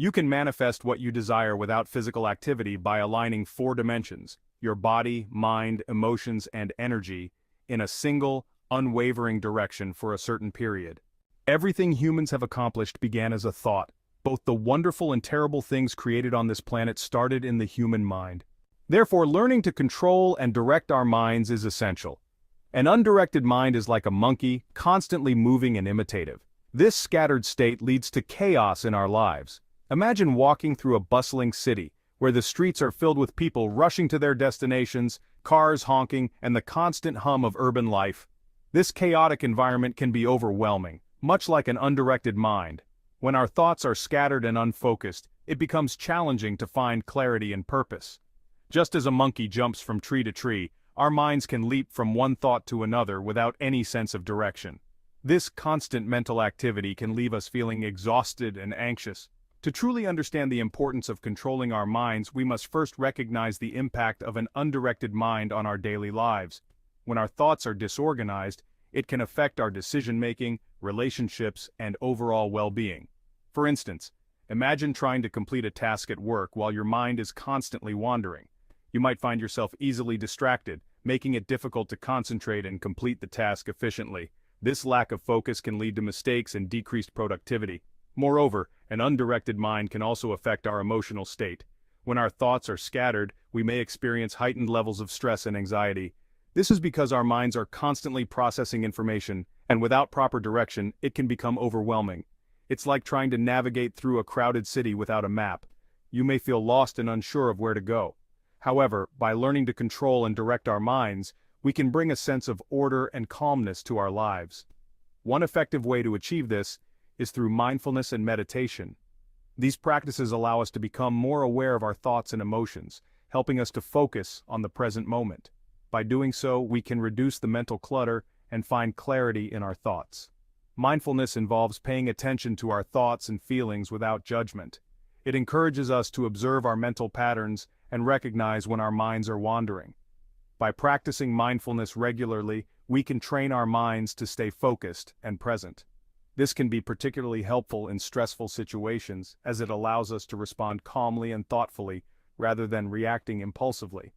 You can manifest what you desire without physical activity by aligning four dimensions, your body, mind, emotions, and energy, in a single, unwavering direction for a certain period. Everything humans have accomplished began as a thought. Both the wonderful and terrible things created on this planet started in the human mind. Therefore, learning to control and direct our minds is essential. An undirected mind is like a monkey, constantly moving and imitative. This scattered state leads to chaos in our lives. Imagine walking through a bustling city, where the streets are filled with people rushing to their destinations, cars honking, and the constant hum of urban life. This chaotic environment can be overwhelming, much like an undirected mind. When our thoughts are scattered and unfocused, it becomes challenging to find clarity and purpose. Just as a monkey jumps from tree to tree, our minds can leap from one thought to another without any sense of direction. This constant mental activity can leave us feeling exhausted and anxious. To truly understand the importance of controlling our minds, we must first recognize the impact of an undirected mind on our daily lives. When our thoughts are disorganized, it can affect our decision-making, relationships, and overall well-being. For instance, imagine trying to complete a task at work while your mind is constantly wandering. You might find yourself easily distracted, making it difficult to concentrate and complete the task efficiently. This lack of focus can lead to mistakes and decreased productivity. Moreover, an undirected mind can also affect our emotional state. When our thoughts are scattered, we may experience heightened levels of stress and anxiety. This is because our minds are constantly processing information, and without proper direction, it can become overwhelming. It's like trying to navigate through a crowded city without a map. You may feel lost and unsure of where to go. However, by learning to control and direct our minds, we can bring a sense of order and calmness to our lives. One effective way to achieve this is through mindfulness and meditation. These practices allow us to become more aware of our thoughts and emotions, helping us to focus on the present moment. By doing so, we can reduce the mental clutter and find clarity in our thoughts. Mindfulness involves paying attention to our thoughts and feelings without judgment. It encourages us to observe our mental patterns and recognize when our minds are wandering. By practicing mindfulness regularly, we can train our minds to stay focused and present. This can be particularly helpful in stressful situations, as it allows us to respond calmly and thoughtfully rather than reacting impulsively.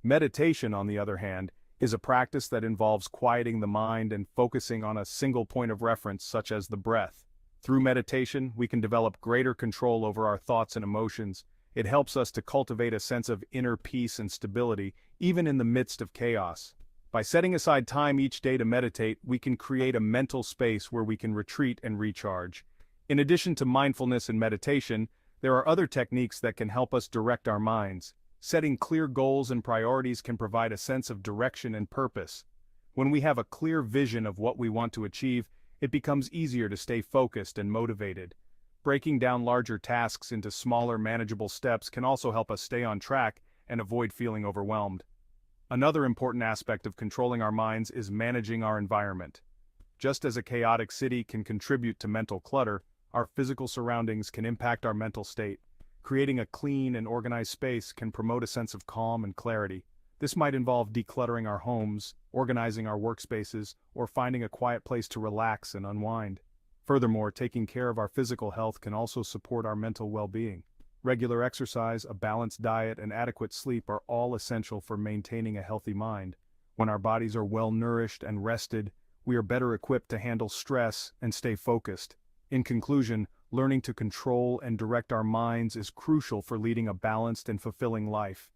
Meditation, on the other hand, is a practice that involves quieting the mind and focusing on a single point of reference, such as the breath. Through meditation, we can develop greater control over our thoughts and emotions. It helps us to cultivate a sense of inner peace and stability, even in the midst of chaos. By setting aside time each day to meditate, we can create a mental space where we can retreat and recharge. In addition to mindfulness and meditation, there are other techniques that can help us direct our minds. Setting clear goals and priorities can provide a sense of direction and purpose. When we have a clear vision of what we want to achieve, it becomes easier to stay focused and motivated. Breaking down larger tasks into smaller, manageable steps can also help us stay on track and avoid feeling overwhelmed. Another important aspect of controlling our minds is managing our environment. Just as a chaotic city can contribute to mental clutter, our physical surroundings can impact our mental state. Creating a clean and organized space can promote a sense of calm and clarity. This might involve decluttering our homes, organizing our workspaces, or finding a quiet place to relax and unwind. Furthermore, taking care of our physical health can also support our mental well-being. Regular exercise, a balanced diet, and adequate sleep are all essential for maintaining a healthy mind. When our bodies are well-nourished and rested, we are better equipped to handle stress and stay focused. In conclusion, learning to control and direct our minds is crucial for leading a balanced and fulfilling life.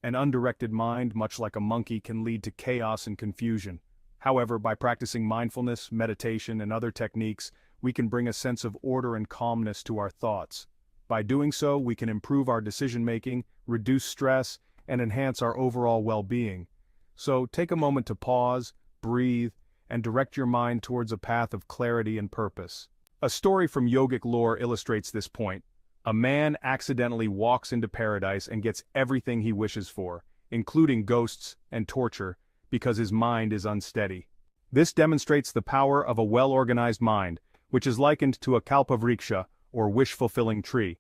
An undirected mind, much like a monkey, can lead to chaos and confusion. However, by practicing mindfulness, meditation, and other techniques, we can bring a sense of order and calmness to our thoughts. By doing so, we can improve our decision-making, reduce stress, and enhance our overall well-being. So, take a moment to pause, breathe, and direct your mind towards a path of clarity and purpose. A story from yogic lore illustrates this point. A man accidentally walks into paradise and gets everything he wishes for, including ghosts and torture, because his mind is unsteady. This demonstrates the power of a well-organized mind, which is likened to a kalpavriksha, or wish-fulfilling tree.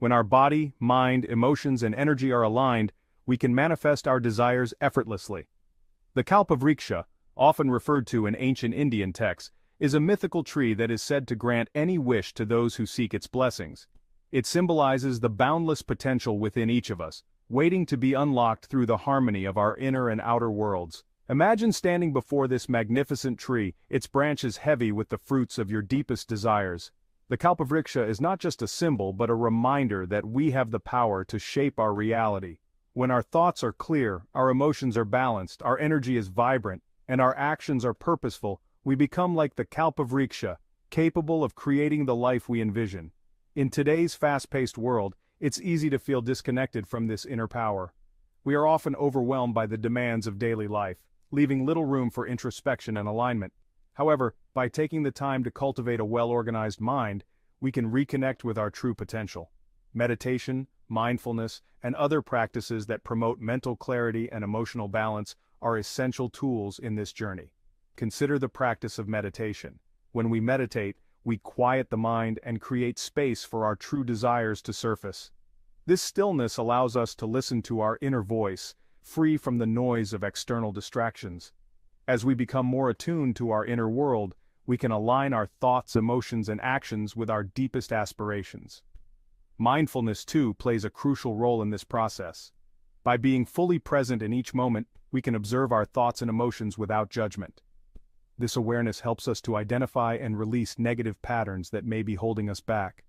When our body, mind, emotions, and energy are aligned, we can manifest our desires effortlessly. The kalpavriksha, often referred to in ancient Indian texts, is a mythical tree that is said to grant any wish to those who seek its blessings. It symbolizes the boundless potential within each of us, waiting to be unlocked through the harmony of our inner and outer worlds. Imagine standing before this magnificent tree, its branches heavy with the fruits of your deepest desires. The Kalpavriksha is not just a symbol but a reminder that we have the power to shape our reality. When our thoughts are clear, our emotions are balanced, our energy is vibrant, and our actions are purposeful, we become like the Kalpavriksha, capable of creating the life we envision. In today's fast-paced world, it's easy to feel disconnected from this inner power. We are often overwhelmed by the demands of daily life, leaving little room for introspection and alignment. However, by taking the time to cultivate a well-organized mind, we can reconnect with our true potential. Meditation, mindfulness, and other practices that promote mental clarity and emotional balance are essential tools in this journey. Consider the practice of meditation. When we meditate, we quiet the mind and create space for our true desires to surface. This stillness allows us to listen to our inner voice, free from the noise of external distractions. As we become more attuned to our inner world, we can align our thoughts, emotions, and actions with our deepest aspirations. Mindfulness, too, plays a crucial role in this process. By being fully present in each moment, we can observe our thoughts and emotions without judgment. This awareness helps us to identify and release negative patterns that may be holding us back.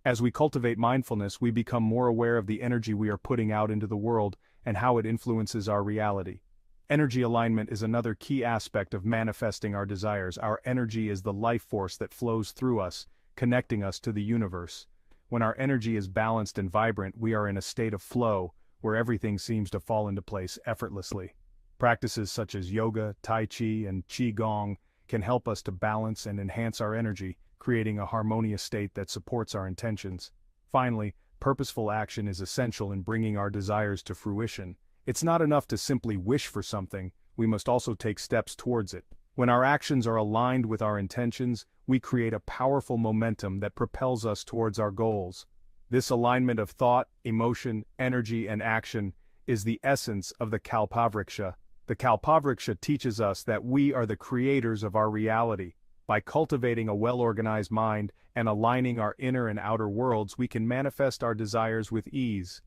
As we cultivate mindfulness, we become more aware of the energy we are putting out into the world and how it influences our reality. Energy alignment is another key aspect of manifesting our desires. Our energy is the life force that flows through us, connecting us to the universe. When our energy is balanced and vibrant, we are in a state of flow, where everything seems to fall into place effortlessly. Practices such as yoga, tai chi, and qigong can help us to balance and enhance our energy, creating a harmonious state that supports our intentions. Finally, purposeful action is essential in bringing our desires to fruition. It's not enough to simply wish for something, we must also take steps towards it. When our actions are aligned with our intentions, we create a powerful momentum that propels us towards our goals. This alignment of thought, emotion, energy, and action is the essence of the Kalpavriksha. The Kalpavriksha teaches us that we are the creators of our reality. By cultivating a well-organized mind and aligning our inner and outer worlds, we can manifest our desires with ease.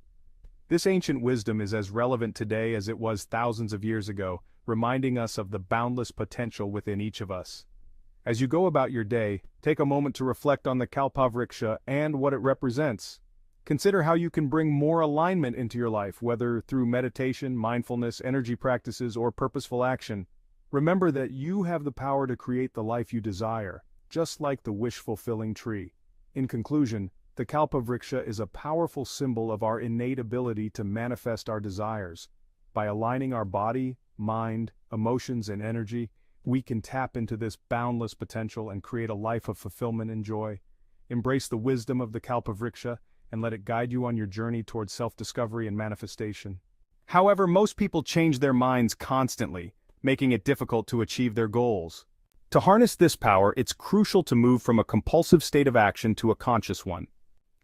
This ancient wisdom is as relevant today as it was thousands of years ago, reminding us of the boundless potential within each of us. As you go about your day, take a moment to reflect on the Kalpavriksha and what it represents. Consider how you can bring more alignment into your life, whether through meditation, mindfulness, energy practices, or purposeful action. Remember that you have the power to create the life you desire, just like the wish-fulfilling tree. In conclusion, the Kalpavriksha is a powerful symbol of our innate ability to manifest our desires. By aligning our body, mind, emotions, and energy, we can tap into this boundless potential and create a life of fulfillment and joy. Embrace the wisdom of the Kalpavriksha and let it guide you on your journey towards self-discovery and manifestation. However, most people change their minds constantly, making it difficult to achieve their goals. To harness this power, it's crucial to move from a compulsive state of action to a conscious one.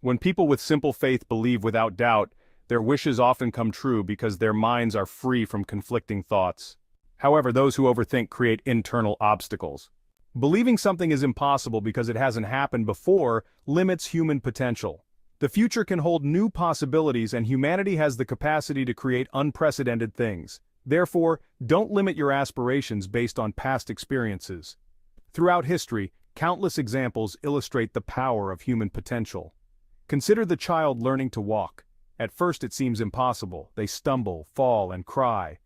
When people with simple faith believe without doubt, their wishes often come true because their minds are free from conflicting thoughts. However, those who overthink create internal obstacles. Believing something is impossible because it hasn't happened before limits human potential. The future can hold new possibilities, and humanity has the capacity to create unprecedented things. Therefore, don't limit your aspirations based on past experiences. Throughout history, countless examples illustrate the power of human potential. Consider the child learning to walk. At first it seems impossible. They stumble, fall, and cry.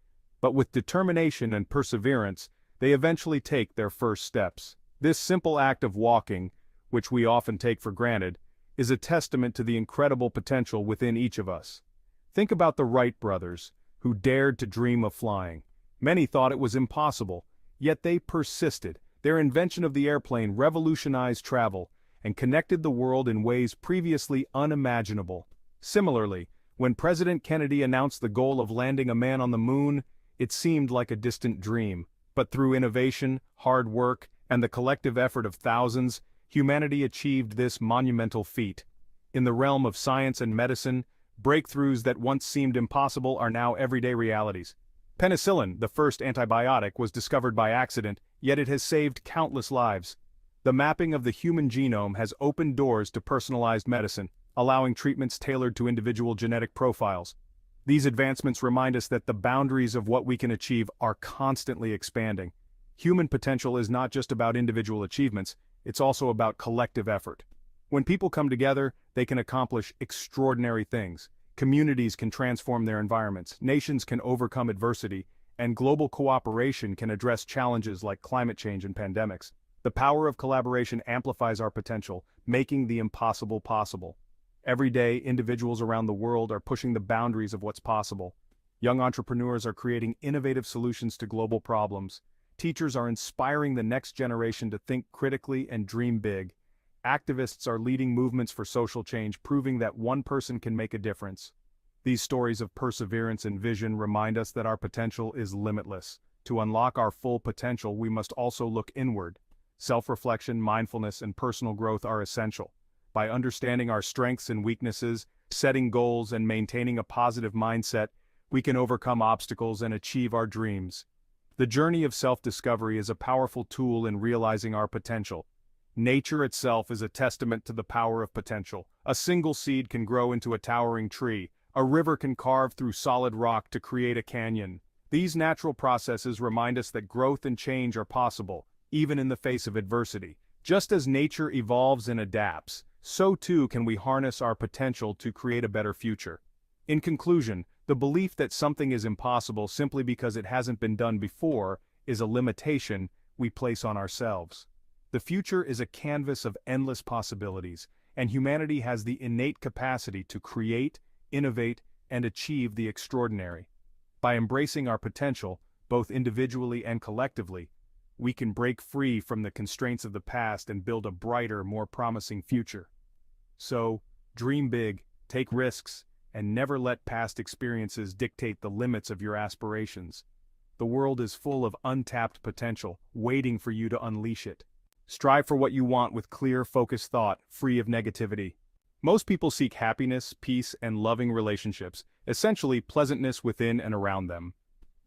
But with determination and perseverance, they eventually take their first steps. This simple act of walking, which we often take for granted, is a testament to the incredible potential within each of us. Think about the Wright brothers, who dared to dream of flying. Many thought it was impossible, yet they persisted. Their invention of the airplane revolutionized travel and connected the world in ways previously unimaginable. Similarly, when President Kennedy announced the goal of landing a man on the moon, it seemed like a distant dream. But through innovation, hard work, and the collective effort of thousands, humanity achieved this monumental feat. In the realm of science and medicine, breakthroughs that once seemed impossible are now everyday realities. Penicillin, the first antibiotic, was discovered by accident, yet it has saved countless lives. The mapping of the human genome has opened doors to personalized medicine, allowing treatments tailored to individual genetic profiles. These advancements remind us that the boundaries of what we can achieve are constantly expanding. Human potential is not just about individual achievements, it's also about collective effort. When people come together, they can accomplish extraordinary things. Communities can transform their environments, nations can overcome adversity, and global cooperation can address challenges like climate change and pandemics. The power of collaboration amplifies our potential, making the impossible possible. Every day, individuals around the world are pushing the boundaries of what's possible. Young entrepreneurs are creating innovative solutions to global problems. Teachers are inspiring the next generation to think critically and dream big. Activists are leading movements for social change, proving that one person can make a difference. These stories of perseverance and vision remind us that our potential is limitless. To unlock our full potential, we must also look inward. Self-reflection, mindfulness, and personal growth are essential. By understanding our strengths and weaknesses, setting goals, and maintaining a positive mindset, we can overcome obstacles and achieve our dreams. The journey of self-discovery is a powerful tool in realizing our potential. Nature itself is a testament to the power of potential. A single seed can grow into a towering tree. A river can carve through solid rock to create a canyon. These natural processes remind us that growth and change are possible, even in the face of adversity. Just as nature evolves and adapts, so too can we harness our potential to create a better future. In conclusion, the belief that something is impossible simply because it hasn't been done before is a limitation we place on ourselves. The future is a canvas of endless possibilities, and humanity has the innate capacity to create, innovate, and achieve the extraordinary. By embracing our potential, both individually and collectively, we can break free from the constraints of the past and build a brighter, more promising future. So, dream big, take risks, and never let past experiences dictate the limits of your aspirations. The world is full of untapped potential, waiting for you to unleash it. Strive for what you want with clear, focused thought, free of negativity. Most people seek happiness, peace, and loving relationships, essentially pleasantness within and around them.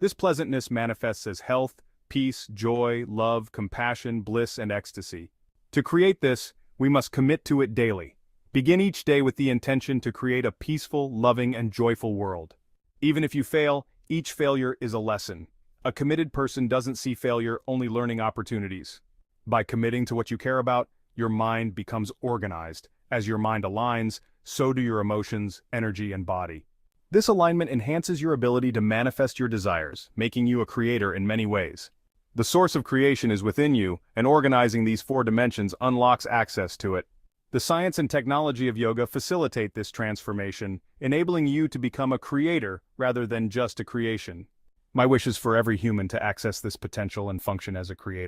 This pleasantness manifests as health, peace, joy, love, compassion, bliss, and ecstasy. To create this, we must commit to it daily. Begin each day with the intention to create a peaceful, loving, and joyful world. Even if you fail, each failure is a lesson. A committed person doesn't see failure, only learning opportunities. By committing to what you care about, your mind becomes organized. As your mind aligns, so do your emotions, energy, and body. This alignment enhances your ability to manifest your desires, making you a creator in many ways. The source of creation is within you, and organizing these 4 dimensions unlocks access to it. The science and technology of yoga facilitate this transformation, enabling you to become a creator rather than just a creation. My wish is for every human to access this potential and function as a creator.